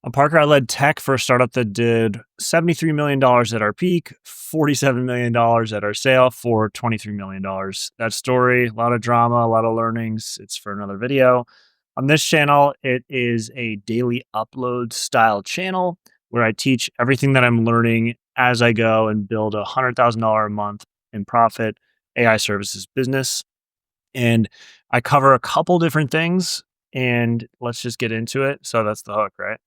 I'm Parker. I led tech for a startup that did $73 million at our peak, $47 million at our sale for $23 million. That story, a lot of drama, a lot of learnings. It's for another video. On this channel, it is a daily upload style channel where I teach everything that I'm learning as I go and build a $100,000 a month in profit AI services business. And I cover a couple different things, and let's just get into it. So that's the hook, right?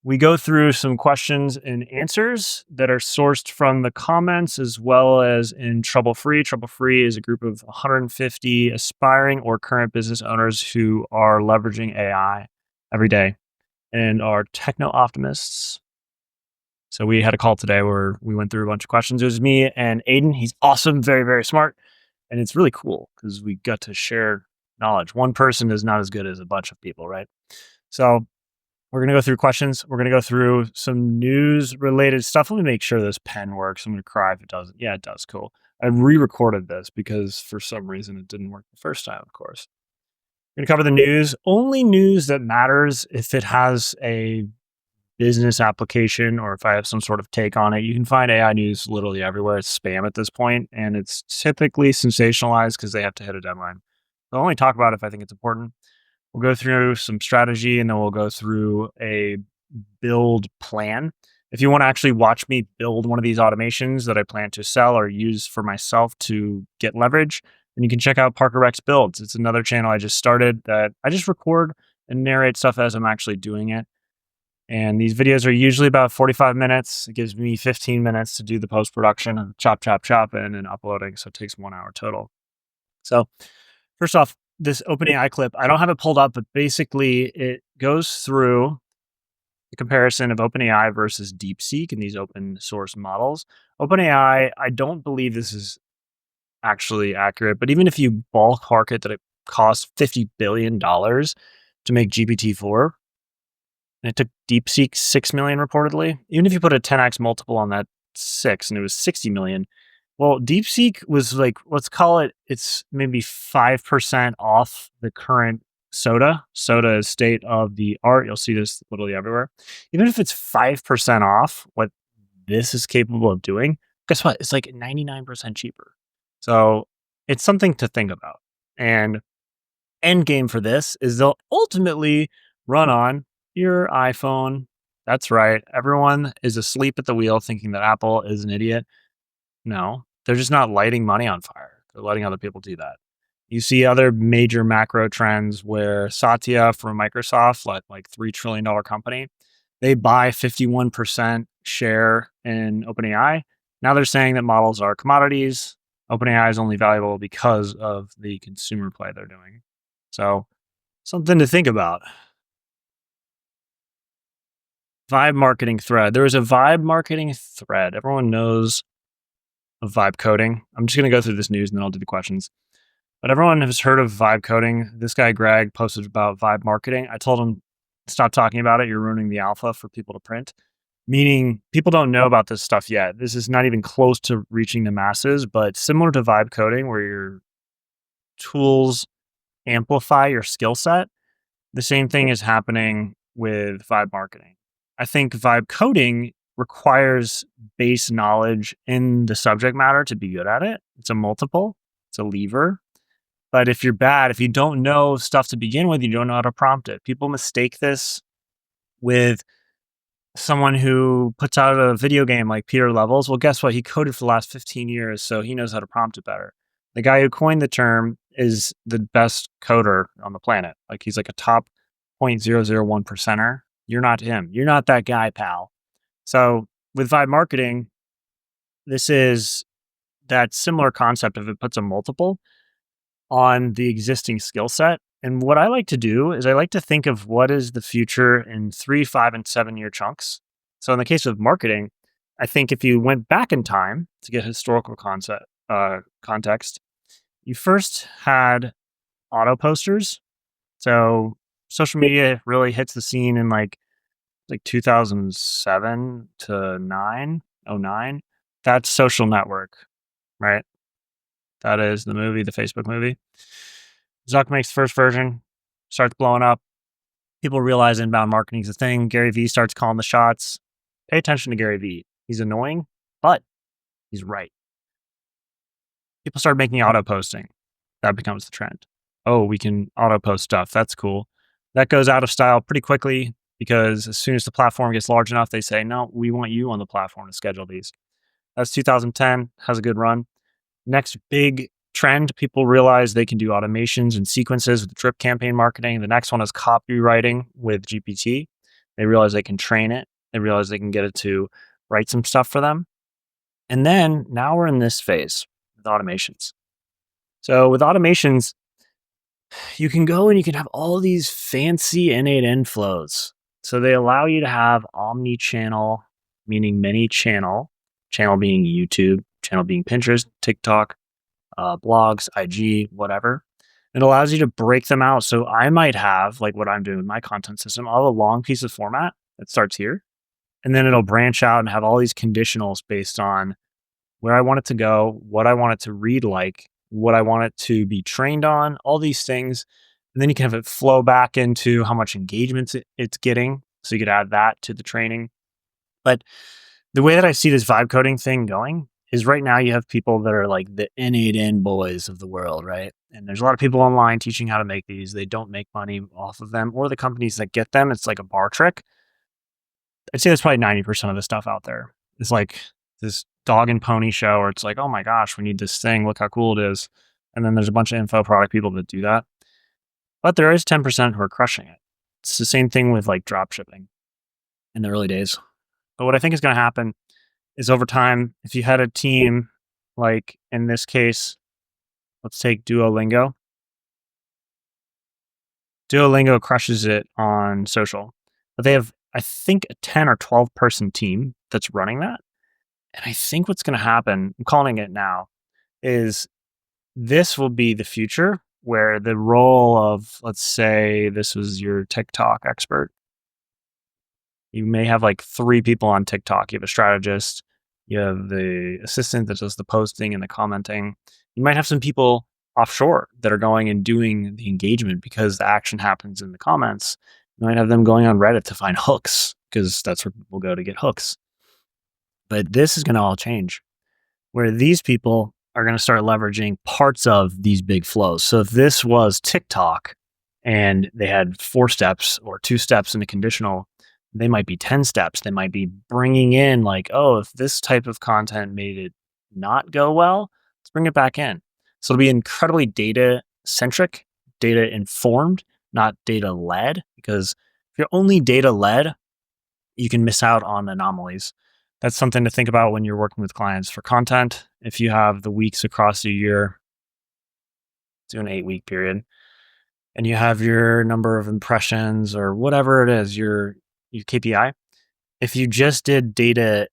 We go through some questions and answers that are sourced from the comments as well as in Trouble Free. Trouble Free is a group of 150 aspiring or current business owners who are leveraging AI every day and are techno optimists. So we had a call today where we went through a bunch of questions. It was me and Aiden. He's awesome, very, very smart. And it's really cool because we got to share knowledge. One person is not as good as a bunch of people, right? So we're going to go through questions. We're going to go through some news related stuff. Let me make sure this pen works. I'm going to cry if it doesn't. Yeah, it does. Cool. I re-recorded this because for some reason it didn't work the first time, of course. We're going to cover the news. Only news that matters if it has a business application or if I have some sort of take on it. You can find AI news literally everywhere. It's spam at this point, and it's typically sensationalized because they have to hit a deadline. I'll only talk about it if I think it's important. We'll go through some strategy and then we'll go through a build plan. If you want to actually watch me build one of these automations that I plan to sell or use for myself to get leverage, then you can check out Parker Rex Builds. It's another channel I just started that I just record and narrate stuff as I'm actually doing it. And these videos are usually about 45 minutes. It gives me 15 minutes to do the post production and chop, and then uploading. So it takes 1 hour total. So first off, this OpenAI clip, I don't have it pulled up, but basically it goes through the comparison of OpenAI versus DeepSeek and these open source models. OpenAI, I don't believe this is actually accurate, but even if you ballpark it that it costs $50 billion to make GPT-4, and it took DeepSeek 6 million reportedly, even if you put a 10x multiple on that 6 and it was 60 million, well, DeepSeek was like, let's call it, it's maybe 5% off the current Soda. Soda is state of the art. You'll see this literally everywhere. Even if it's 5% off what this is capable of doing, guess what? It's like 99% cheaper. So it's something to think about. And end game for this is they'll ultimately run on your iPhone. That's right. Everyone is asleep at the wheel thinking that Apple is an idiot. No, they're just not lighting money on fire. They're letting other people do that. You see other major macro trends where Satya from Microsoft, like $3 trillion company, they buy 51% share in OpenAI. Now they're saying that models are commodities. OpenAI is only valuable because of the consumer play they're doing. So something to think about. Vibe marketing thread. There was a vibe marketing thread. Everyone knows of vibe coding. I'm just going to go through this news and then I'll do the questions. But everyone has heard of vibe coding. This guy, Greg, posted about vibe marketing. I told him, stop talking about it. You're ruining the alpha for people to print. Meaning people don't know about this stuff yet. This is not even close to reaching the masses, but similar to vibe coding where your tools amplify your skill set, the same thing is happening with vibe marketing. I think vibe coding requires base knowledge in the subject matter to be good at it. It's a multiple, it's a lever. But if you're bad, if you don't know stuff to begin with, you don't know how to prompt it. People mistake this with someone who puts out a video game like Peter Levels. Well, guess what? He coded for the last 15 years, so he knows how to prompt it better. The guy who coined the term is the best coder on the planet. Like he's like a top 0.001 percenter. You're not him. You're not that guy, pal. So with vibe marketing, this is that similar concept of it puts a multiple on the existing skill set. And what I like to do is I like to think of what is the future in 3, 5, and 7 year chunks. So in the case of marketing, I think if you went back in time to get historical context, you first had auto posters. So social media really hits the scene in like 2007 to 09. That's Social Network, right? That is the movie, the Facebook movie. Zuck makes the first version, starts blowing up. People realize inbound marketing is a thing. Gary Vee starts calling the shots. Pay attention to Gary Vee. He's annoying, but he's right. People start making auto posting. That becomes the trend. Oh, we can auto post stuff. That's cool. That goes out of style pretty quickly because as soon as the platform gets large enough, they say, no, we want you on the platform to schedule these. That's 2010, has a good run. Next big trend, people realize they can do automations and sequences with drip campaign marketing. The next one is copywriting with GPT. They realize they can train it. They realize they can get it to write some stuff for them. And then now we're in this phase with automations. So with automations, you can go and you can have all these fancy N8N flows. So they allow you to have omni-channel, meaning many channel being YouTube, channel being Pinterest, TikTok, blogs, IG, whatever. It allows you to break them out. So I might have, like what I'm doing with my content system, all a long piece of format that starts here. And then it'll branch out and have all these conditionals based on where I want it to go, what I want it to read like, what I want it to be trained on, all these things. And then you can have it flow back into how much engagement it's getting. So you could add that to the training. But the way that I see this vibe coding thing going is right now you have people that are like the N8N boys of the world, right? And there's a lot of people online teaching how to make these. They don't make money off of them, or the companies that get them, it's like a bar trick. I'd say that's probably 90% of the stuff out there. It's like this dog and pony show where it's like, oh my gosh, we need this thing. Look how cool it is. And then there's a bunch of info product people that do that. But there is 10% who are crushing it. It's the same thing with like drop shipping in the early days. But what I think is going to happen is over time, if you had a team, like in this case, let's take Duolingo. Duolingo crushes it on social, but they have, I think, a 10 or 12 person team that's running that. And I think what's going to happen, I'm calling it now, is this will be the future where the role of, let's say this was your TikTok expert. You may have like 3 people on TikTok. You have a strategist, you have the assistant that does the posting and the commenting. You might have some people offshore that are going and doing the engagement because the action happens in the comments. You might have them going on Reddit to find hooks because that's where people go to get hooks. But this is going to all change where these people are going to start leveraging parts of these big flows. So if this was TikTok and they had 4 steps or 2 steps in a conditional, they might be 10 steps. They might be bringing in like, oh, if this type of content made it not go well, let's bring it back in. So it'll be incredibly data centric, data informed, not data led, because if you're only data led, you can miss out on anomalies. That's something to think about when you're working with clients for content. If you have the weeks across a year, do an 8-week period, and you have your number of impressions or whatever it is, your KPI. If you just did data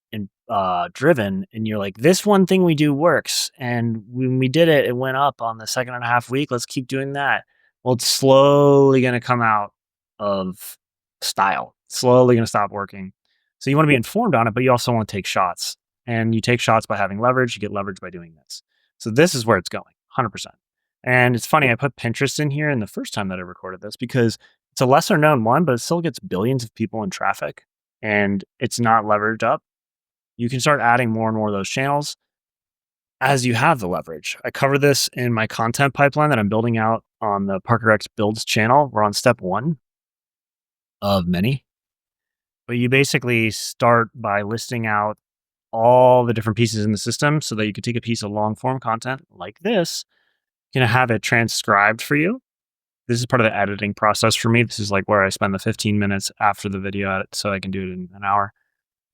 driven and you're like, this one thing we do works, and when we did it, it went up on the 2.5 week. Let's keep doing that. Well, it's slowly going to come out of style, slowly going to stop working. So you want to be informed on it, but you also want to take shots. And you take shots by having leverage. You get leverage by doing this. So this is where it's going, 100%. And it's funny, I put Pinterest in here in the first time that I recorded this because it's a lesser known one, but it still gets billions of people in traffic and it's not leveraged up. You can start adding more and more of those channels as you have the leverage. I cover this in my content pipeline that I'm building out on the Parker X Builds channel. We're on step 1 of many. But you basically start by listing out all the different pieces in the system so that you can take a piece of long form content like this, you can have it transcribed for you. This is part of the editing process for me. This is like where I spend the 15 minutes after the video edit so I can do it in an hour.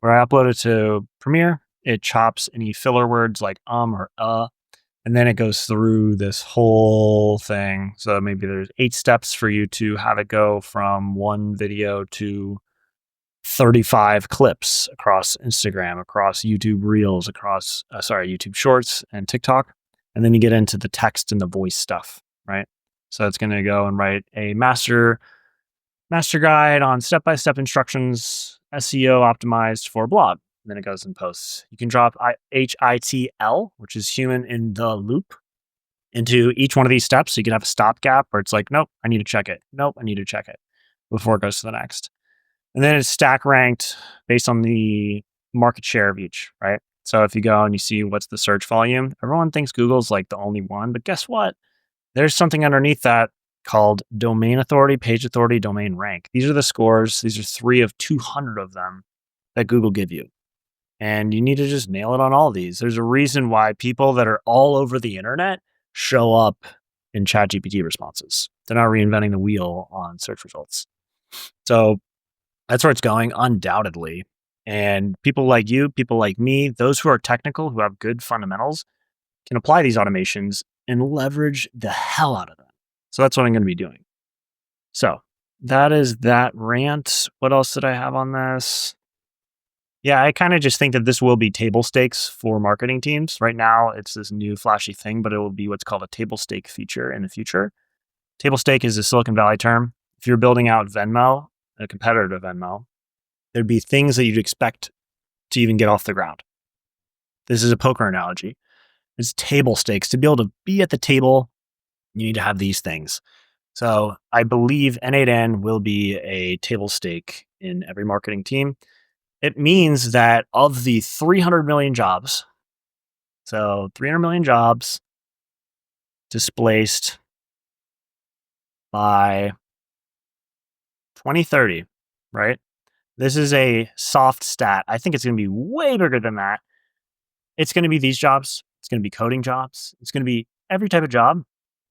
Where I upload it to Premiere, it chops any filler words like or and then it goes through this whole thing. So maybe there's 8 steps for you to have it go from one video to 35 clips across Instagram, across YouTube Reels, across, YouTube Shorts and TikTok. And then you get into the text and the voice stuff, right? So it's going to go and write a master guide on step-by-step instructions, SEO optimized for a blog. And then it goes and posts. You can drop HITL, which is human in the loop, into each one of these steps. So you can have a stopgap where it's like, nope, I need to check it. Nope, I need to check it. before it goes to the next. And then it's stack ranked based on the market share of each, right? So if you go and you see what's the search volume, everyone thinks Google's like the only one, but guess what? There's something underneath that called domain authority, page authority, domain rank. These are the scores. These are 3 of 200 of them that Google give you. And you need to just nail it on all these. There's a reason why people that are all over the internet show up in ChatGPT responses. They're not reinventing the wheel on search results. So that's where it's going, undoubtedly. And people like you, people like me, those who are technical, who have good fundamentals, can apply these automations and leverage the hell out of them. So that's what I'm going to be doing. So that is that rant. What else did I have on this? Yeah, I kind of just think that this will be table stakes for marketing teams. Right now, it's this new flashy thing, but it will be what's called a table stake feature in the future. Table stake is a Silicon Valley term. If you're building out Venmo, a competitor to Venmo, there'd be things that you'd expect to even get off the ground. This is a poker analogy. It's table stakes. To be able to be at the table, you need to have these things. So I believe N8N will be a table stake in every marketing team. It means that of the 300 million jobs, so 300 million jobs displaced by 2030, right? This is a soft stat. I think it's going to be way bigger than that. It's going to be these jobs. It's going to be coding jobs. It's going to be every type of job.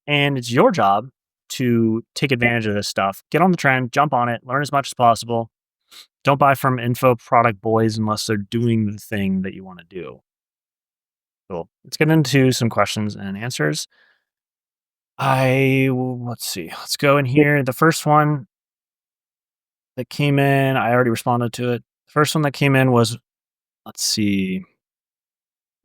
And it's your job to take advantage of this stuff. Get on the trend, jump on it, learn as much as possible. Don't buy from info product boys unless they're doing the thing that you want to do. Cool. Let's get into some questions and answers. Let's see. Let's go in here. The first one that came in, I already responded to it. The first one that came in was, let's see.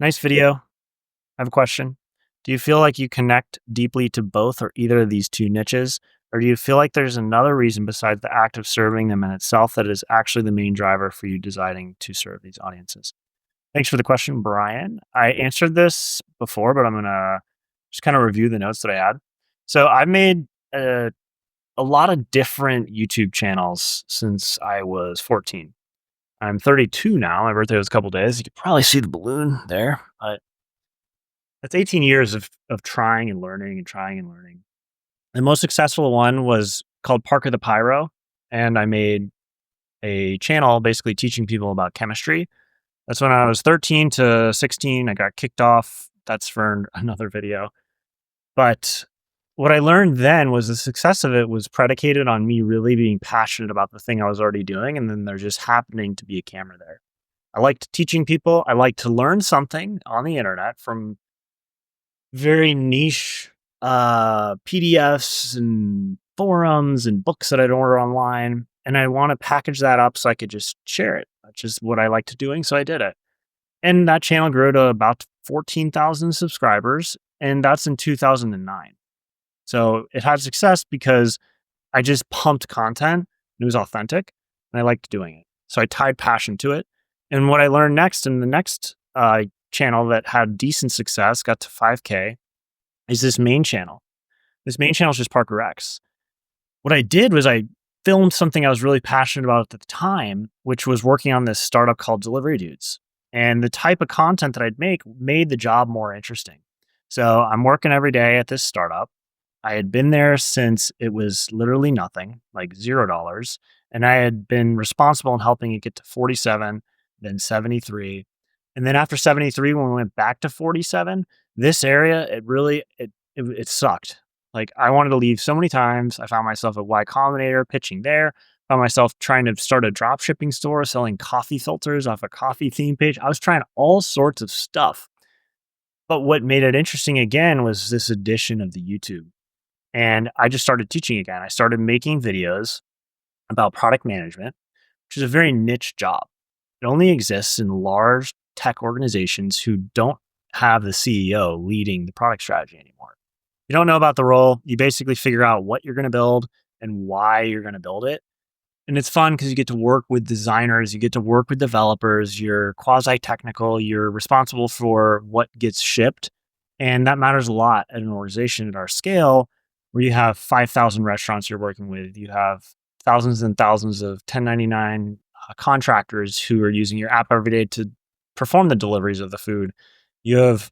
Nice video. I have a question. Do you feel like you connect deeply to both or either of these two niches? Or do you feel like there's another reason besides the act of serving them in itself that is actually the main driver for you deciding to serve these audiences? Thanks for the question, Brian. I answered this before, but I'm going to just kind of review the notes that I had. So I've made a lot of different YouTube channels since I was 14. I'm 32 now. My birthday was a couple days. You could probably see the balloon there, but that's 18 years of trying and learning and trying and learning. The most successful one was called Parker the Pyro, and I made a channel basically teaching people about chemistry. That's when I was 13 to 16. I got kicked off. That's for another video. But what I learned then was the success of it was predicated on me really being passionate about the thing I was already doing, and then there just happening to be a camera there. I liked teaching people. I liked to learn something on the internet from very niche PDFs and forums and books that I'd order online. And I want to package that up so I could just share it. That's just what I liked doing. So I did it. And that channel grew to about 14,000 subscribers. And that's in 2009. So it had success because I just pumped content. It was authentic and I liked doing it. So I tied passion to it. And what I learned next in the next channel that had decent success, got to 5K, is this main channel. This main channel is just Parker X. What I did was I filmed something I was really passionate about at the time, which was working on this startup called Delivery Dudes. And the type of content that I'd make made the job more interesting. So I'm working every day at this startup. I had been there since it was literally nothing, like $0. And I had been responsible in helping it get to 47, then 73. And then after 73, when we went back to 47, this area, it sucked. Like I wanted to leave so many times. I found myself at Y Combinator pitching there. Found myself trying to start a drop shipping store, selling coffee filters off a coffee theme page. I was trying all sorts of stuff. But what made it interesting again was this addition of the YouTube. And I just started teaching again. I started making videos about product management, which is a very niche job. It only exists in large tech organizations who don't have the CEO leading the product strategy anymore. You don't know about the role. You basically figure out what you're going to build and why you're going to build it. And it's fun because you get to work with designers, you get to work with developers, you're quasi-technical, you're responsible for what gets shipped. And that matters a lot at an organization at our scale where you have 5,000 restaurants you're working with, you have thousands and thousands of 1099 contractors who are using your app every day to perform the deliveries of the food. You have,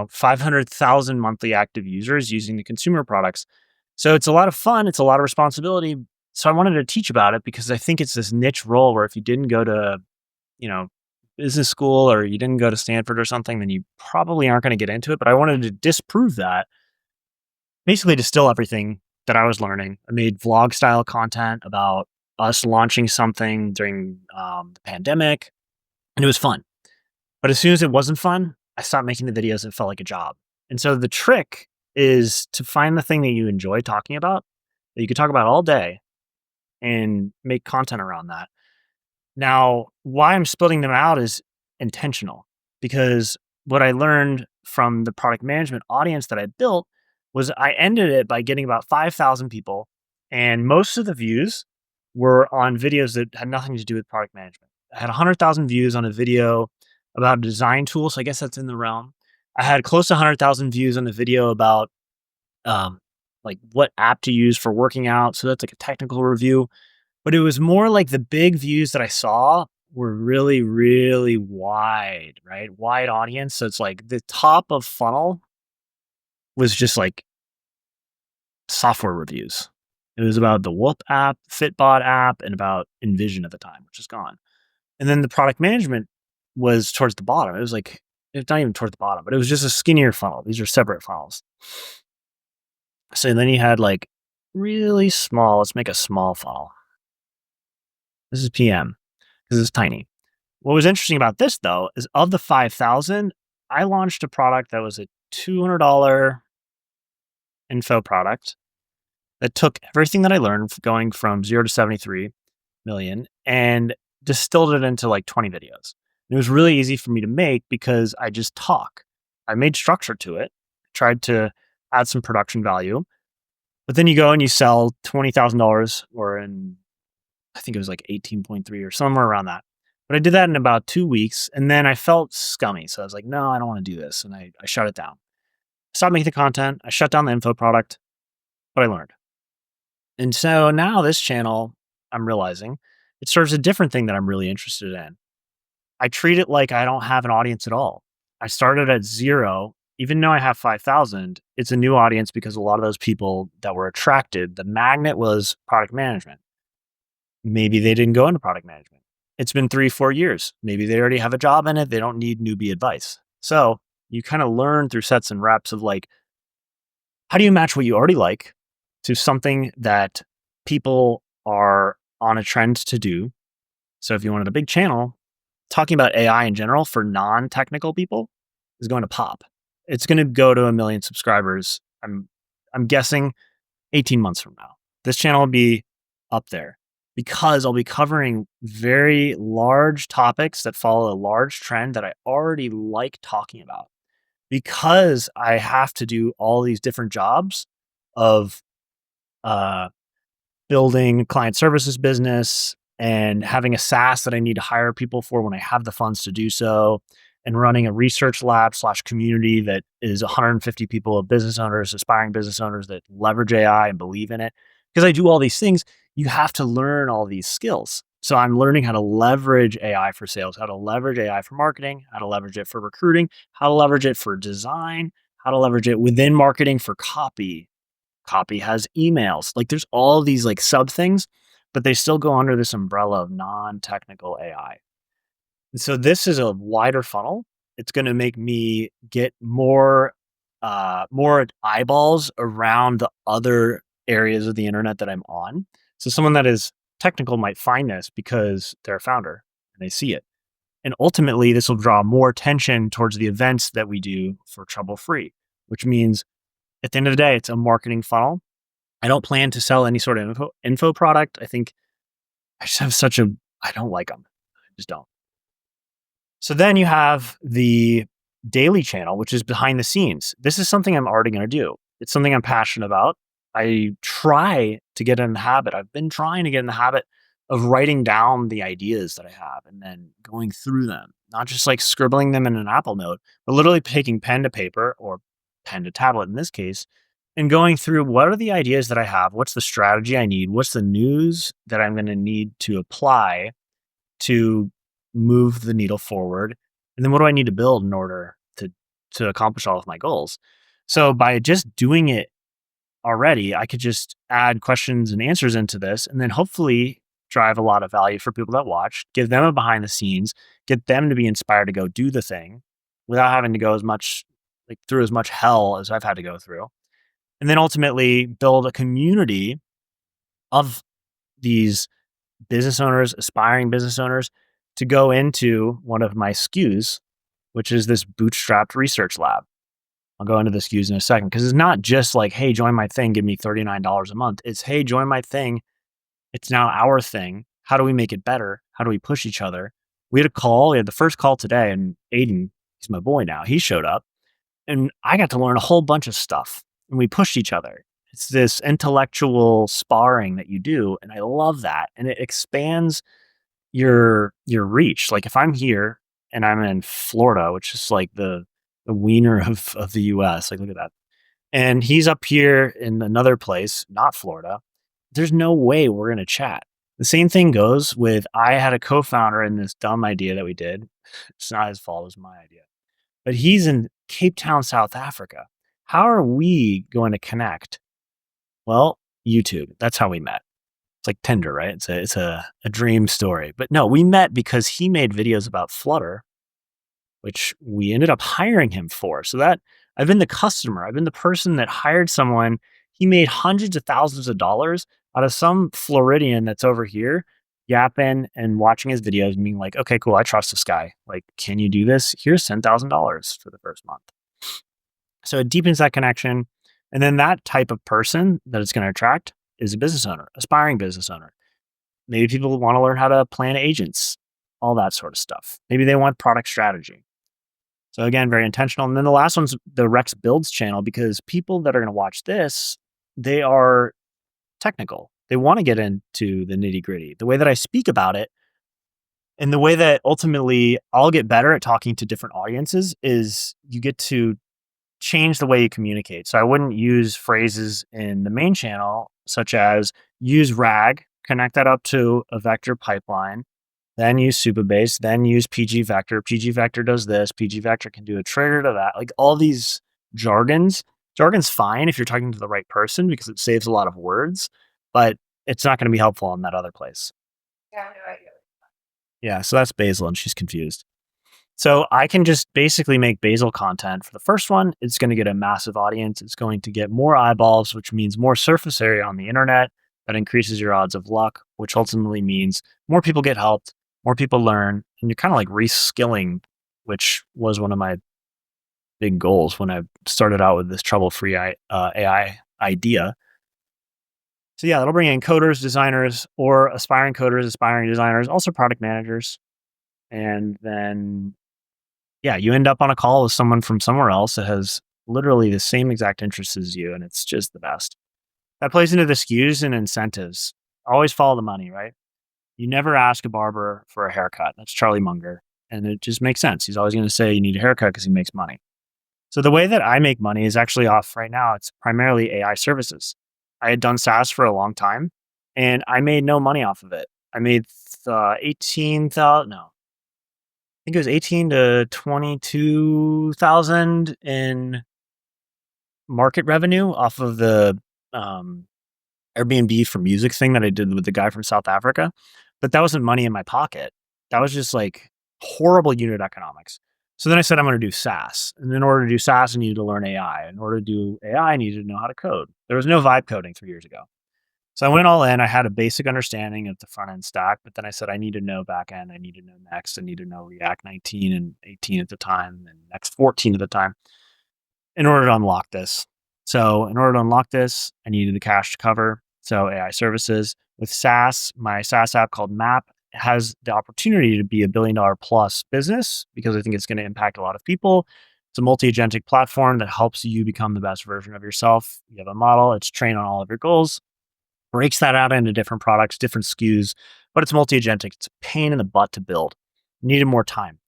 500,000 monthly active users using the consumer products. So it's a lot of fun. It's a lot of responsibility. So I wanted to teach about it because I think it's this niche role where if you didn't go to, you know, business school or you didn't go to Stanford or something, then you probably aren't going to get into it. But I wanted to disprove that, basically distill everything that I was learning. I made vlog style content about us launching something during the pandemic, and it was fun. But as soon as it wasn't fun, I stopped making the videos. It felt like a job. And so the trick is to find the thing that you enjoy talking about, that you could talk about all day and make content around that. Now, why I'm splitting them out is intentional because what I learned from the product management audience that I built was I ended it by getting about 5,000 people, and most of the views were on videos that had nothing to do with product management. I had 100,000 views on a video about a design tool, so I guess that's in the realm. I had close to 100,000 views on a video about um, like what app to use for working out, so that's like a technical review. But it was more like the big views that I saw were really, really wide, right? Wide audience. So it's like the top of funnel was just like software reviews. It was about the Whoop app, Fitbot app, and about Envision at the time, which is gone. And then the product management was towards the bottom. It was like, it's not even towards the bottom, but it was just a skinnier funnel. These are separate funnels. So then you had like really small, let's make a small funnel. This is PM because it's tiny. What was interesting about this though is of the 5,000, I launched a product that was a $200 info product that took everything that I learned going from 0 to 73 million and distilled it into like 20 videos. And it was really easy for me to make because I just talk. I made structure to it, tried to add some production value, but then you go and you sell $20,000 or in, I think it was like 18.3 or somewhere around that. But I did that in about 2 weeks and then I felt scummy. So I was like, no, I don't want to do this. And I shut it down. Stopped making the content. I shut down the info product, but I learned. And so now this channel, I'm realizing it serves a different thing that I'm really interested in. I treat it like I don't have an audience at all. I started at 0. Even though I have 5,000, it's a new audience because a lot of those people that were attracted, the magnet was product management. Maybe they didn't go into product management. It's been 3, 4 years. Maybe they already have a job in it. They don't need newbie advice. So you kind of learn through sets and reps of like, how do you match what you already like to something that people are on a trend to do? So if you wanted a big channel, talking about AI in general for non-technical people is going to pop. It's going to go to 1 million subscribers. I'm guessing 18 months from now. This channel will be up there because I'll be covering very large topics that follow a large trend that I already like talking about. Because I have to do all these different jobs of uh, building client services business and having a SaaS that I need to hire people for when I have the funds to do so, and running a research lab slash community that is 150 people of business owners, aspiring business owners that leverage AI and believe in it. Because I do all these things, you have to learn all these skills. So I'm learning how to leverage AI for sales, how to leverage AI for marketing, how to leverage it for recruiting, how to leverage it for design, how to leverage it within marketing for copy. Copy has emails. Like there's all these like sub things, but they still go under this umbrella of non-technical AI. And so this is a wider funnel. It's going to make me get more eyeballs around the other areas of the internet that I'm on. So someone that is technical might find this because they're a founder and they see it. And ultimately, this will draw more attention towards the events that we do for Trouble Free, which means at the end of the day, it's a marketing funnel. I don't plan to sell any sort of info product. I think I just have I don't like them. I just don't. So then you have the daily channel, which is behind the scenes. This is something I'm already going to do. It's something I'm passionate about. I try to get in the habit. I've been trying to get in the habit of writing down the ideas that I have and then going through them, not just like scribbling them in an Apple Note, but literally taking pen to paper or pen to tablet in this case, and going through what are the ideas that I have? What's the strategy I need? What's the news that I'm going to need to apply to move the needle forward? And then what do I need to build in order to accomplish all of my goals? So by just doing it already, I could just add questions and answers into this and then hopefully drive a lot of value for people that watch, give them a behind the scenes, get them to be inspired to go do the thing without having to go as much like through as much hell as I've had to go through. And then ultimately build a community of these business owners, aspiring business owners to go into one of my SKUs, which is this bootstrapped research lab. I'll go into the SKUs in a second because it's not just like, hey, join my thing, give me $39 a month. It's, hey, join my thing. It's now our thing. How do we make it better? How do we push each other? We had a call. We had the first call today, and Aiden, he's my boy now. He showed up, and I got to learn a whole bunch of stuff, and we pushed each other. It's this intellectual sparring that you do, and I love that. And it expands your reach. Like if I'm here and I'm in Florida, which is like the wiener of the US, like look at that. And he's up here in another place, not Florida. There's no way we're gonna chat. The same thing goes with I had a co-founder in this dumb idea that we did. It's not his fault, it was my idea. But he's in Cape Town, South Africa. How are we going to connect? Well, YouTube. That's how we met. It's like Tinder, right? It's a dream story. But no, we met because he made videos about Flutter, which we ended up hiring him for. So that I've been the customer. I've been the person that hired someone. He made hundreds of thousands of dollars out of some Floridian that's over here yapping and watching his videos and being like, okay, cool. I trust this guy. Like, can you do this? Here's $10,000 for the first month. So it deepens that connection. And then that type of person that it's going to attract is a business owner, aspiring business owner. Maybe people want to learn how to plan agents, all that sort of stuff. Maybe they want product strategy. So again, very intentional. And then the last one's the Rex Builds channel, because people that are going to watch this, they are technical. They want to get into the nitty gritty. The way that I speak about it and the way that ultimately I'll get better at talking to different audiences is you get to change the way you communicate. So I wouldn't use phrases in the main channel, such as use RAG, connect that up to a vector pipeline, then use Supabase, then use PG Vector. PG Vector does this. PG Vector can do a trigger to that. Like all these jargons. Jargon's fine if you're talking to the right person because it saves a lot of words, but it's not going to be helpful in that other place. Yeah, no idea. Yeah, so that's Basil, and she's confused. So I can just basically make Basil content. For the first one, it's going to get a massive audience. It's going to get more eyeballs, which means more surface area on the internet. That increases your odds of luck, which ultimately means more people get helped, more people learn, and you're kind of like reskilling, which was one of my big goals when I started out with this trouble-free AI idea. So yeah, that'll bring in coders, designers, or aspiring coders, aspiring designers, also product managers. And then, yeah, you end up on a call with someone from somewhere else that has literally the same exact interests as you, and it's just the best. That plays into the SKUs and incentives. Always follow the money, right? You never ask a barber for a haircut. That's Charlie Munger. And it just makes sense. He's always going to say you need a haircut because he makes money. So the way that I make money is actually off right now. It's primarily AI services. I had done SaaS for a long time and I made no money off of it. I made 18,000, no, I think it was 18 to 22,000 in market revenue off of the Airbnb for music thing that I did with the guy from South Africa. But that wasn't money in my pocket. That was just like horrible unit economics. So then I said, I'm going to do SaaS. And in order to do SaaS, I needed to learn AI. In order to do AI, I needed to know how to code. There was no vibe coding 3 years ago. So I went all in. I had a basic understanding of the front end stack, but then I said, I need to know back end. I need to know Next. I need to know React 19 and 18 at the time and Next 14 at the time in order to unlock this. So in order to unlock this, I needed the cash to cover. So AI services with SaaS, my SaaS app called Map has the opportunity to be $1 billion plus business because I think it's going to impact a lot of people. It's a multi-agentic platform that helps you become the best version of yourself. You have a model, it's trained on all of your goals, breaks that out into different products, different SKUs, but it's multi-agentic. It's a pain in the butt to build. Needed more time.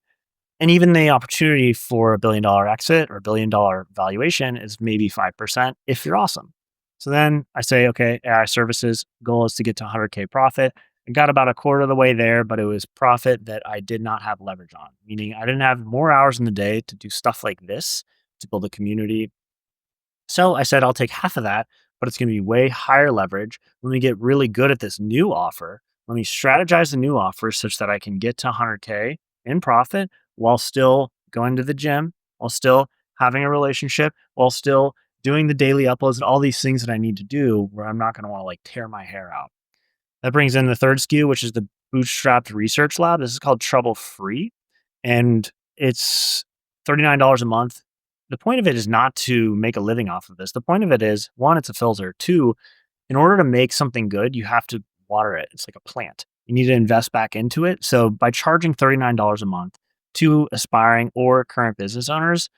And even the opportunity for $1 billion exit or $1 billion valuation is maybe 5% if you're awesome. So then I say, okay, AI services goal is to get to 100K profit. I got about a quarter of the way there, but it was profit that I did not have leverage on, meaning I didn't have more hours in the day to do stuff like this, to build a community. So I said, I'll take half of that, but it's going to be way higher leverage. Let me get really good at this new offer. Let me strategize the new offer such that I can get to 100K in profit while still going to the gym, while still having a relationship, while still doing the daily uploads and all these things that I need to do where I'm not going to want to like tear my hair out. That brings in the third SKU, which is the Bootstrapped Research Lab. This is called Trouble Free, and it's $39 a month. The point of it is not to make a living off of this. The point of it is one, it's a filter. Two, in order to make something good, you have to water it. It's like a plant. You need to invest back into it. So by charging $39 a month to aspiring or current business owners,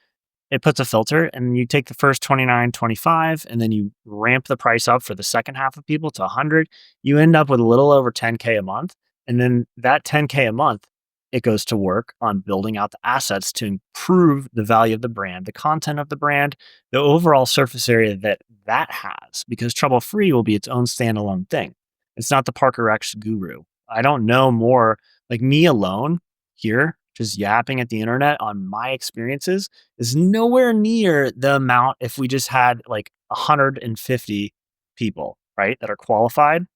it puts a filter and you take the first 29, 25, and then you ramp the price up for the second half of people to 100. You end up with a little over 10K a month. And then that 10K a month, it goes to work on building out the assets to improve the value of the brand, the content of the brand, the overall surface area that that has, because Trouble Free will be its own standalone thing. It's not the Parker X guru. I don't know more like me alone here, just yapping at the internet on my experiences is nowhere near the amount if we just had like 150 people, right, that are qualified.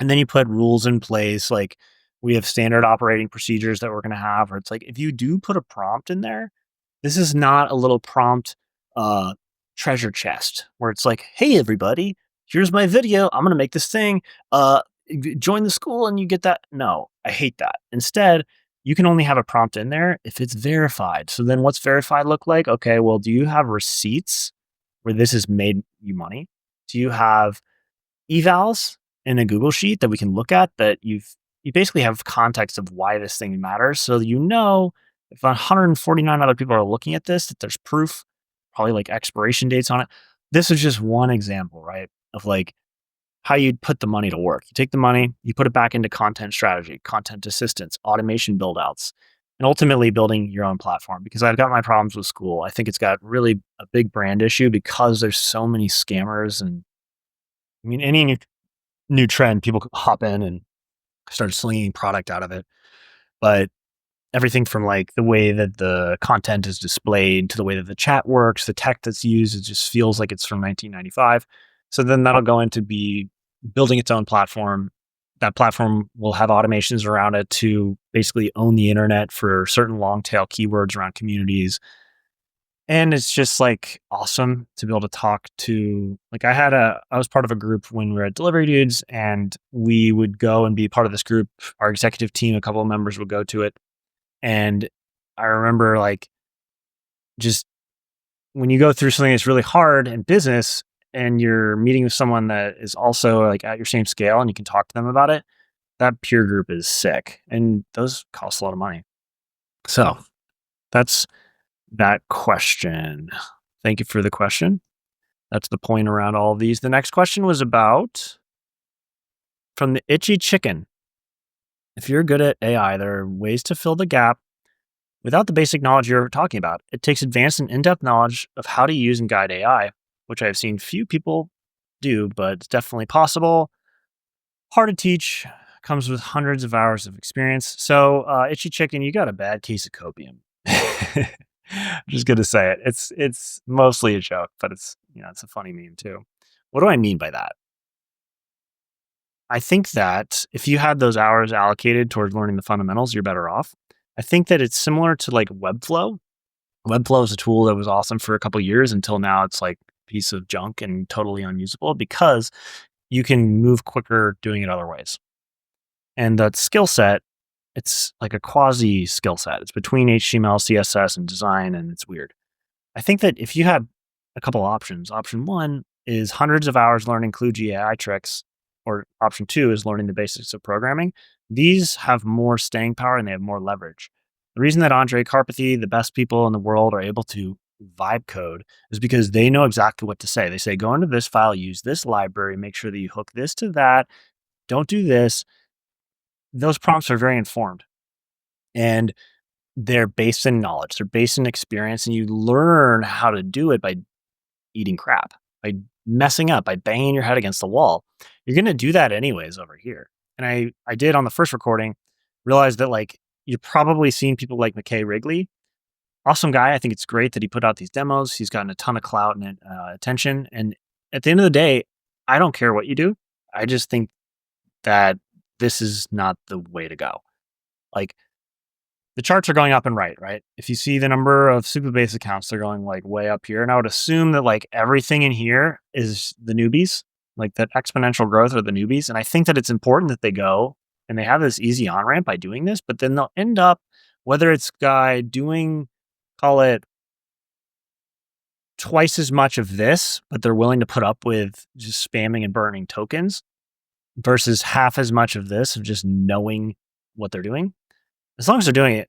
And then you put rules in place, like we have standard operating procedures that we're going to have, where it's like, if you do put a prompt in there, this is not a little prompt uh, treasure chest where it's like, hey, everybody, here's my video. I'm going to make this thing. Join the school and you get that. No, I hate that. Instead, you can only have a prompt in there if it's verified. So then what's verified look like? Okay, well, do you have receipts where this has made you money? Do you have evals in a Google sheet that we can look at that you basically have context of why this thing matters. So you know if 149 other people are looking at this, that there's proof, probably like expiration dates on it. This is just one example, right? Of like how you'd put the money to work. You take the money, you put it back into content strategy, content assistance, automation build outs, and ultimately building your own platform. Because I've got my problems with school. I think it's got really a big brand issue because there's so many scammers. And I mean, any new trend, people hop in and start slinging product out of it. But everything from like the way that the content is displayed to the way that the chat works, the tech that's used, it just feels like it's from 1995. So then that'll go into be building its own platform. That platform will have automations around it to basically own the internet for certain long tail keywords around communities. And it's just like awesome to be able to talk to like I was part of a group when we were at Delivery Dudes and we would go and be part of this group. Our executive team, a couple of members would go to it. And I remember like just when you go through something that's really hard in business and you're meeting with someone that is also like at your same scale and you can talk to them about it, that peer group is sick. And those cost a lot of money. So that's that question. Thank you for the question. That's the point around all of these. The next question was about from the Itchy Chicken. If you're good at AI, there are ways to fill the gap without the basic knowledge you're talking about. It takes advanced and in-depth knowledge of how to use and guide AI, which I've seen few people do, but it's definitely possible. Hard to teach, comes with hundreds of hours of experience. So, Itchy Chicken, you got a bad case of copium. I'm just gonna say it. It's mostly a joke, but it's it's a funny meme too. What do I mean by that? I think that if you had those hours allocated towards learning the fundamentals, you're better off. I think that it's similar to like Webflow. Webflow is a tool that was awesome for a couple years until now it's like a piece of junk and totally unusable because you can move quicker doing it other ways. And that skill set, it's like a quasi skill set. It's between HTML, CSS, and design, and it's weird. I think that if you had a couple options, option one is hundreds of hours learning kludgy AI tricks, or option two is learning the basics of programming. These have more staying power and they have more leverage. The reason that Andre Karpathy, the best people in the world, are able to vibe code is because they know exactly what to say. They say, go into this file, use this library, make sure that you hook this to that, don't do this. Those prompts are very informed. And they're based in knowledge, they're based in experience, and you learn how to do it by eating crap, by messing up, by banging your head against the wall. You're gonna do that anyways over here. And I did on the first recording realize that like you're probably seeing people like McKay Wrigley. Awesome guy. I think it's great that he put out these demos. He's gotten a ton of clout and attention. And at the end of the day, I don't care what you do. I just think that this is not the way to go. Like the charts are going up and right? If you see the number of Supabase accounts, they're going like way up here. And I would assume that like everything in here is the newbies, like that exponential growth are the newbies. And I think that it's important that they go and they have this easy on ramp by doing this, but then they'll end up, whether it's guy doing, call it twice as much of this, but they're willing to put up with just spamming and burning tokens versus half as much of this of just knowing what they're doing. As long as they're doing it,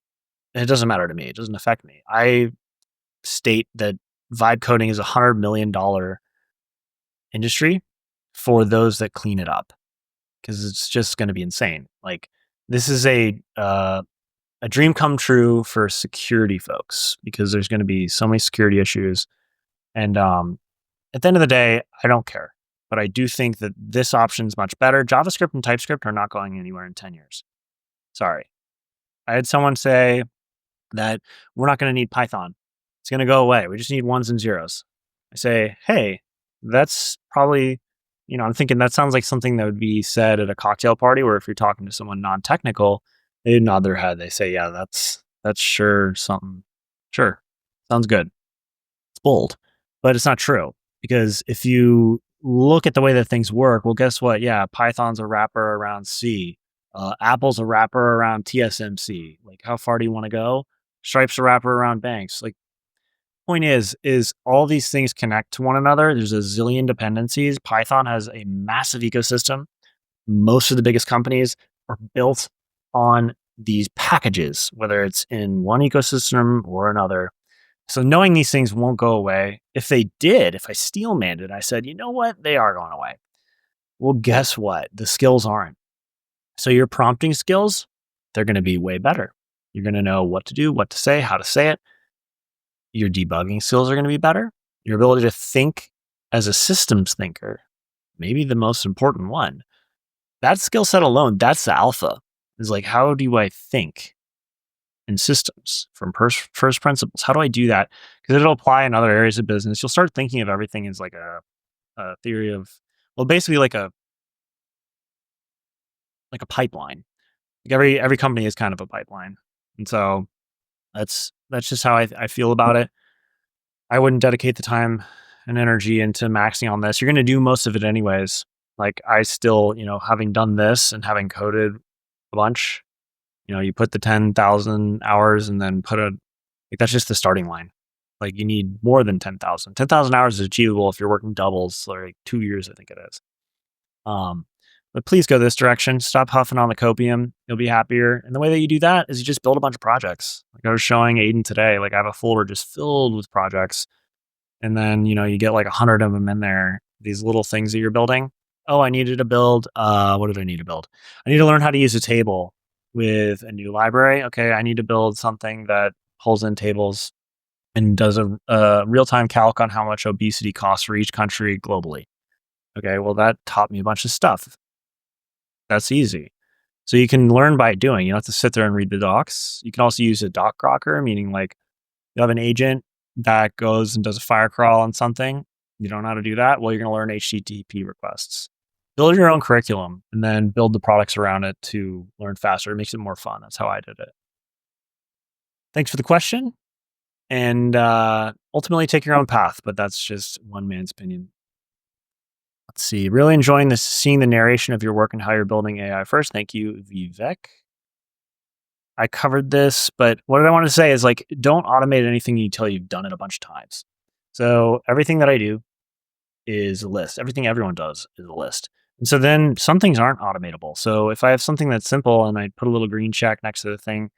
it doesn't matter to me. It doesn't affect me. I state that vibe coding is $100 million industry for those that clean it up because it's just going to be insane. Like this is a dream come true for security folks because there's going to be so many security issues. And at the end of the day, I don't care. But I do think that this option is much better. JavaScript and TypeScript are not going anywhere in 10 years. Sorry. I had someone say that we're not going to need Python. It's going to go away. We just need ones and zeros. I say, hey, that's probably, I'm thinking that sounds like something that would be said at a cocktail party where if you're talking to someone non-technical, they nod their head. They say, yeah, that's sure something. Sure. Sounds good. It's bold, but it's not true because if you look at the way that things work, well, guess what? Yeah, Python's a wrapper around C. Apple's a wrapper around TSMC. Like, how far do you want to go? Stripe's a wrapper around banks. Like, point is all these things connect to one another. There's a zillion dependencies. Python has a massive ecosystem. Most of the biggest companies are built on these packages, whether it's in one ecosystem or another. So knowing these things won't go away. If they did, if I steel manned it, I said, you know what? They are going away. Well, guess what? The skills aren't. So your prompting skills, they're going to be way better. You're going to know what to do, what to say, how to say it. Your debugging skills are going to be better. Your ability to think as a systems thinker, maybe the most important one. That skill set alone, that's the alpha. Is like, how do I think in systems from first principles? How do I do that? Because it'll apply in other areas of business. You'll start thinking of everything as like a theory of, well, basically like a pipeline. Like every company is kind of a pipeline. And so that's just how I feel about it. I wouldn't dedicate the time and energy into maxing on this. You're going to do most of it anyways. Like I still, having done this and having coded a bunch, you put the 10,000 hours and then that's just the starting line. Like you need more than 10,000. 10,000 hours is achievable if you're working doubles, like 2 years, I think it is. But please go this direction. Stop huffing on the copium. You'll be happier. And the way that you do that is you just build a bunch of projects. Like I was showing Aiden today, like I have a folder just filled with projects. And then, you get like 100 of them in there, these little things that you're building. Oh, I needed to build, what did I need to build? I need to learn how to use a table with a new library. Okay, I need to build something that pulls in tables and does a real-time calc on how much obesity costs for each country globally. Okay, well, that taught me a bunch of stuff. That's easy. So you can learn by doing. You don't have to sit there and read the docs. You can also use a doc crocker, meaning like you have an agent that goes and does a fire crawl on something. You don't know how to do that. Well, you're going to learn HTTP requests. Build your own curriculum and then build the products around it to learn faster. It makes it more fun. That's how I did it. Thanks for the question. And ultimately take your own path, but that's just one man's opinion. Let's see. Really enjoying this, seeing the narration of your work and how you're building AI first. Thank you, Vivek. I covered this, but what I want to say is like, don't automate anything until you've done it a bunch of times. So everything that I do is a list. Everything everyone does is a list. And so then some things aren't automatable. So if I have something that's simple and I put a little green check next to the thing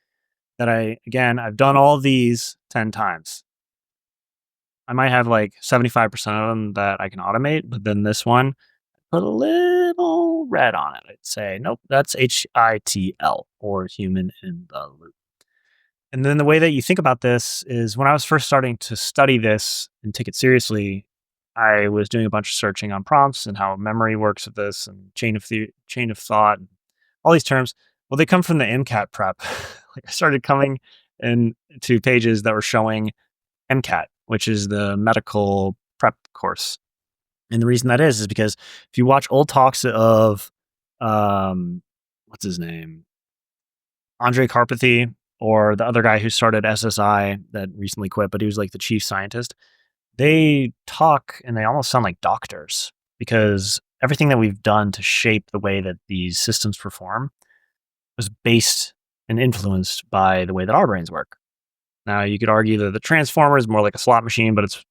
that I've done all of these 10 times. I might have like 75% of them that I can automate, but then this one, put a little red on it. I'd say, nope, that's HITL or human in the loop. And then the way that you think about this is when I was first starting to study this and take it seriously, I was doing a bunch of searching on prompts and how memory works with this and chain of thought, and all these terms. Well, they come from the MCAT prep. Like I started coming into pages that were showing MCAT, which is the medical prep course. And the reason that is because if you watch old talks of um, what's his name? Andre Carpathy, or the other guy who started SSI that recently quit, but he was like the chief scientist. They talk and they almost sound like doctors because everything that we've done to shape the way that these systems perform was based and influenced by the way that our brains work. Now, you could argue that the transformer is more like a slot machine, but it's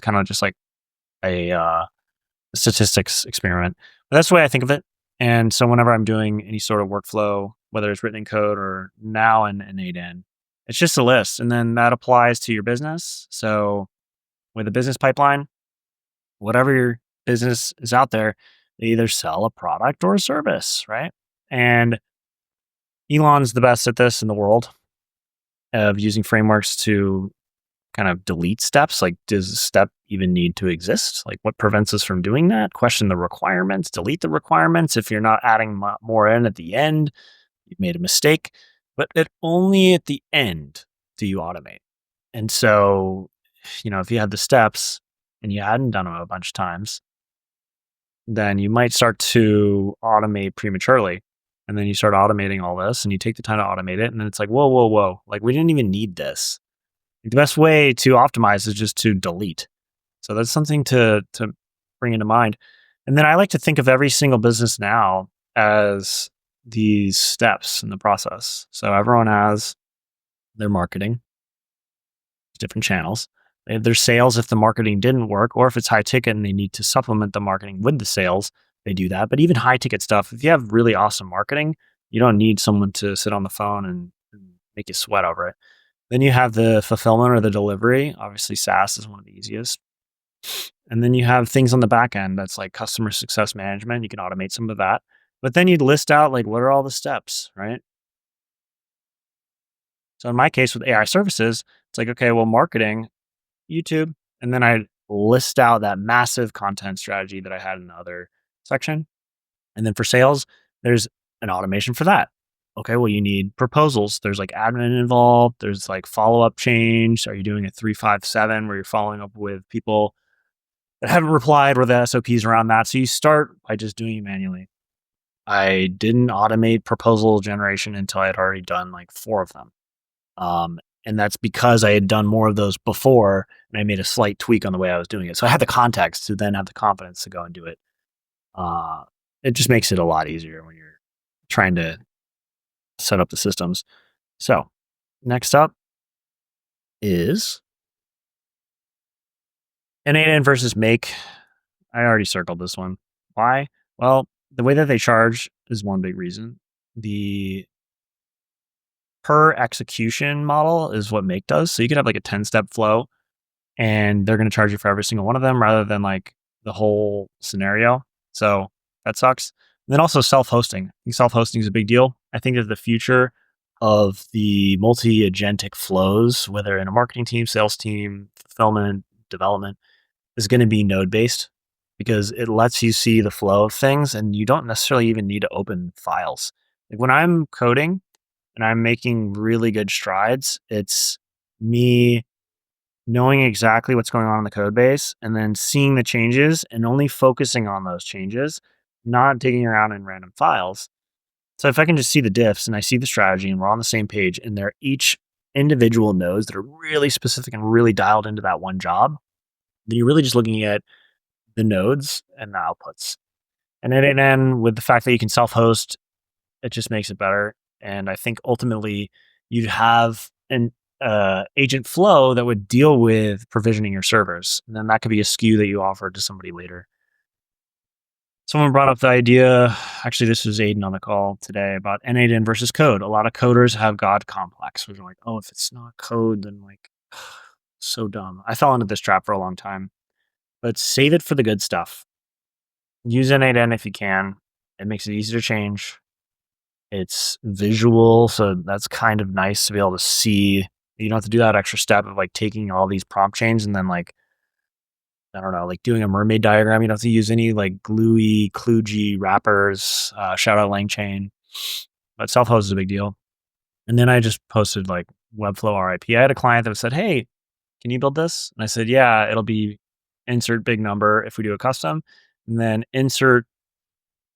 kind of just like a statistics experiment. But that's the way I think of it. And so whenever I'm doing any sort of workflow, whether it's written in code or now in 8N, it's just a list. And then that applies to your business. So with a business pipeline, whatever your business is out there, they either sell a product or a service, right? And Elon's the best at this in the world of using frameworks to kind of delete steps. Like, does a step even need to exist? Like, what prevents us from doing that? Question the requirements, delete the requirements. If you're not adding more in at the end, you've made a mistake. But only at the end do you automate. And so, if you had the steps and you hadn't done them a bunch of times, then you might start to automate prematurely. And then you start automating all this and you take the time to automate it. And then it's like, whoa, whoa, whoa. Like, we didn't even need this. The best way to optimize is just to delete. So that's something to bring into mind. And then I like to think of every single business now as these steps in the process. So everyone has their marketing, different channels. They have their sales if the marketing didn't work, or if it's high ticket and they need to supplement the marketing with the sales, they do that. But even high ticket stuff, if you have really awesome marketing, you don't need someone to sit on the phone and make you sweat over it. Then you have the fulfillment or the delivery. Obviously, SaaS is one of the easiest. And then you have things on the back end that's like customer success management. You can automate some of that. But then you'd list out like what are all the steps, right? So in my case with AI services, it's like, okay, well, marketing, YouTube, and then I list out that massive content strategy that I had in the other section. And then for sales, there's an automation for that. Okay, well, you need proposals. There's like admin involved. There's like follow up change. Are you doing a 357 where you're following up with people that haven't replied or the SOPs around that? So you start by just doing it manually. I didn't automate proposal generation until I had already done like 4 of them. And that's because I had done more of those before and I made a slight tweak on the way I was doing it. So I had the context to then have the confidence to go and do it. Uh, it just makes it a lot easier when you're trying to set up the systems. So next up is N8N versus Make. I already circled this one. Why? Well, the way that they charge is one big reason. The per execution model is what Make does. So you could have like a 10-step flow and they're going to charge you for every single one of them rather than like the whole scenario. So that sucks. And then also self-hosting. I think self-hosting is a big deal. I think that the future of the multi-agentic flows, whether in a marketing team, sales team, fulfillment, development, is going to be node-based because it lets you see the flow of things and you don't necessarily even need to open files. Like when I'm coding and I'm making really good strides, it's me knowing exactly what's going on in the code base and then seeing the changes and only focusing on those changes, not digging around in random files. So if I can just see the diffs and I see the strategy and we're on the same page and they're each individual nodes that are really specific and really dialed into that one job, then you're really just looking at the nodes and the outputs. And then with the fact that you can self-host, it just makes it better. And I think ultimately you'd have an agent flow that would deal with provisioning your servers. And then that could be a SKU that you offer to somebody later. Someone brought up the idea, actually, this was Aiden on the call today about N8N versus code. A lot of coders have God complex, where they're like, oh, if it's not code, then like, so dumb. I fell into this trap for a long time, but save it for the good stuff. Use N8N if you can. It makes it easy to change. It's visual, so that's kind of nice to be able to see. You don't have to do that extra step of like taking all these prompt chains and then like, I don't know, like doing a mermaid diagram. You don't have to use any like gluey, kludgy wrappers. Shout out LangChain. But self-host is a big deal. And then I just posted like Webflow RIP. I had a client that said, "Hey, can you build this?" And I said, "Yeah, it'll be insert big number if we do a custom, and then insert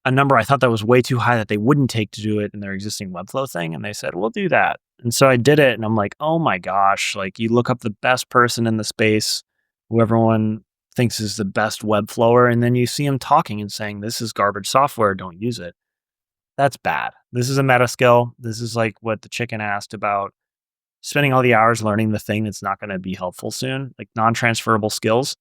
a number I thought that was way too high that they wouldn't take to do it in their existing Webflow thing." And they said, "We'll do that." And so I did it, and I'm like, "Oh my gosh!" Like you look up the best person in the space, who everyone thinks is the best Webflower, and then you see him talking and saying, "This is garbage software. Don't use it." That's bad. This is a meta skill. This is like what the chicken asked about spending all the hours learning the thing that's not going to be helpful soon, like non-transferable skills.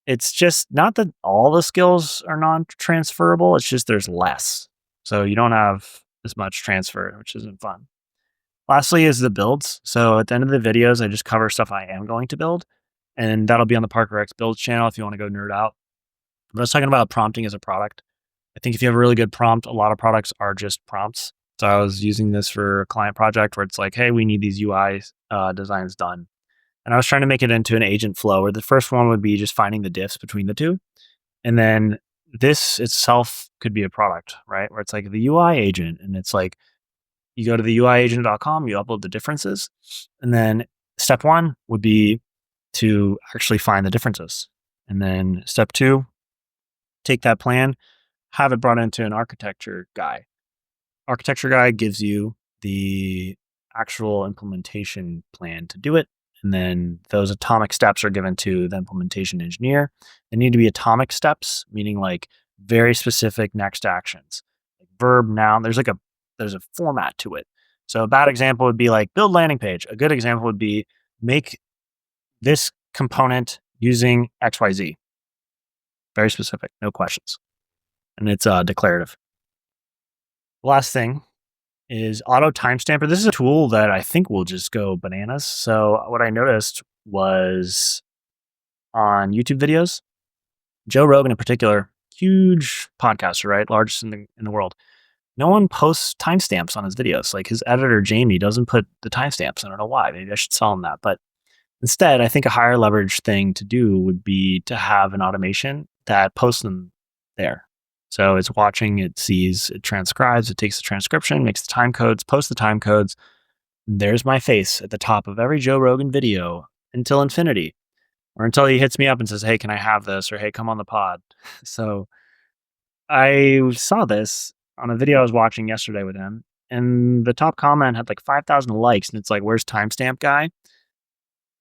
It's just not that all the skills are non-transferable, it's just there's less. So you don't have as much transfer, which isn't fun. Lastly is the builds. So at the end of the videos, I just cover stuff I am going to build, and that'll be on the Parker X Builds channel if you want to go nerd out. But I was talking about prompting as a product. I think if you have a really good prompt, a lot of products are just prompts. So I was using this for a client project where it's like, "Hey, we need these UI designs done." And I was trying to make it into an agent flow where the first one would be just finding the diffs between the two. And then this itself could be a product, right? Where it's like the UI agent. And it's like you go to the UIagent.com, you upload the differences. And then step one would be to actually find the differences. And then step two, take that plan, have it brought into an architecture guy. Architecture guy gives you the actual implementation plan to do it. And then those atomic steps are given to the implementation engineer. They need to be atomic steps, meaning like very specific next actions, like verb, noun. There's a format to it. So a bad example would be like build landing page. A good example would be make this component using XYZ. Very specific, no questions. And it's declarative. Last thing is auto timestamper. This is a tool that I think will just go bananas. So what I noticed was on YouTube videos, Joe Rogan in particular, huge podcaster, right? Largest in the world. No one posts timestamps on his videos. Like his editor, Jamie, doesn't put the timestamps. I don't know why. Maybe I should sell him that. But instead, I think a higher leverage thing to do would be to have an automation that posts them there. So it's watching, it sees, it transcribes, it takes the transcription, makes the time codes, posts the time codes. There's my face at the top of every Joe Rogan video until infinity, or until he hits me up and says, "Hey, can I have this?" Or "Hey, come on the pod." So I saw this on a video I was watching yesterday with him, and the top comment had like 5,000 likes, and it's like, "Where's timestamp guy?"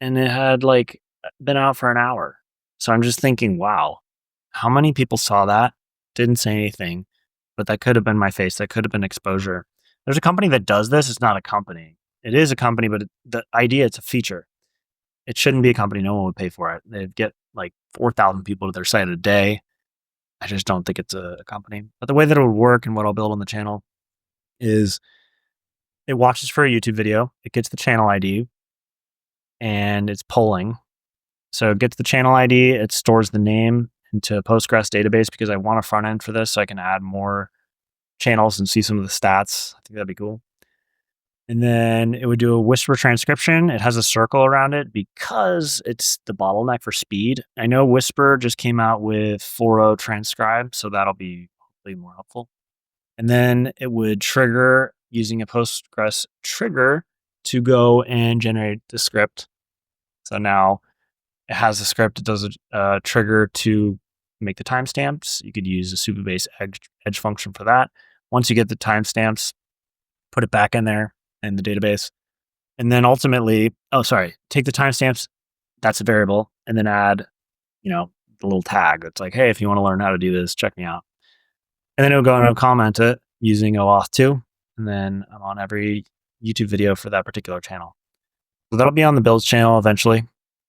And it had like been out for an hour. So I'm just thinking, wow, how many people saw that? Didn't say anything, but that could have been my face. That could have been exposure. There's a company that does this. It's not a company. It is a company, but the idea, it's a feature. It shouldn't be a company. No one would pay for it. They'd get like 4,000 people to their site a day. I just don't think it's a company. But the way that it would work and what I'll build on the channel is it watches for a YouTube video. It gets the channel ID and it's polling. So it gets the channel ID. It stores the name into a Postgres database because I want a front end for this so I can add more channels and see some of the stats. I think that'd be cool. And then it would do a Whisper transcription. It has a circle around it because it's the bottleneck for speed. I know Whisper just came out with 4.0 transcribe, so that'll be hopefully more helpful. And then it would trigger using a Postgres trigger to go and generate the script. So now it has a script. It does a trigger to make the timestamps. You could use a Supabase edge function for that. Once you get the timestamps, put it back in there in the database. And then ultimately, take the timestamps, that's a variable, and then add, the little tag that's like, "Hey, if you want to learn how to do this, check me out." And then it'll go and it'll comment it using OAuth 2. And then I'm on every YouTube video for that particular channel. So that'll be on the Builds channel eventually,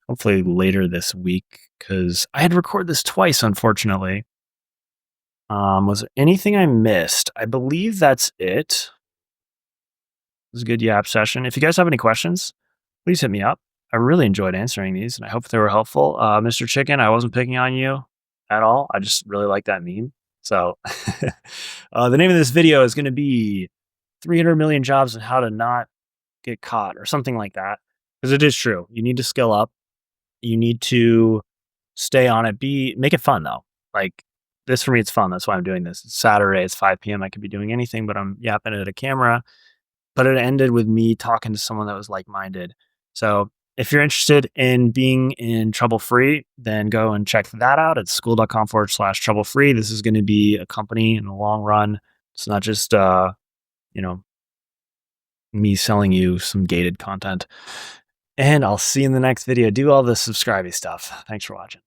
hopefully later this week, because I had to record this twice, unfortunately. Was there anything I missed? I believe that's it. It was a good yap session. If you guys have any questions, please hit me up. I really enjoyed answering these, and I hope they were helpful. Mr. Chicken, I wasn't picking on you at all. I just really like that meme. So the name of this video is going to be 300 million jobs and how to not get caught or something like that. Because it is true. You need to skill up. You need to stay on it. Make it fun though. Like this for me, it's fun. That's why I'm doing this. It's Saturday. It's 5 p.m. I could be doing anything, but I'm yapping at a camera. But it ended with me talking to someone that was like-minded. So if you're interested in being in trouble free, then go and check that out at school.com/trouble free. This is going to be a company in the long run. It's not just, you know, me selling you some gated content. And I'll see you in the next video. Do all the subscribey stuff. Thanks for watching.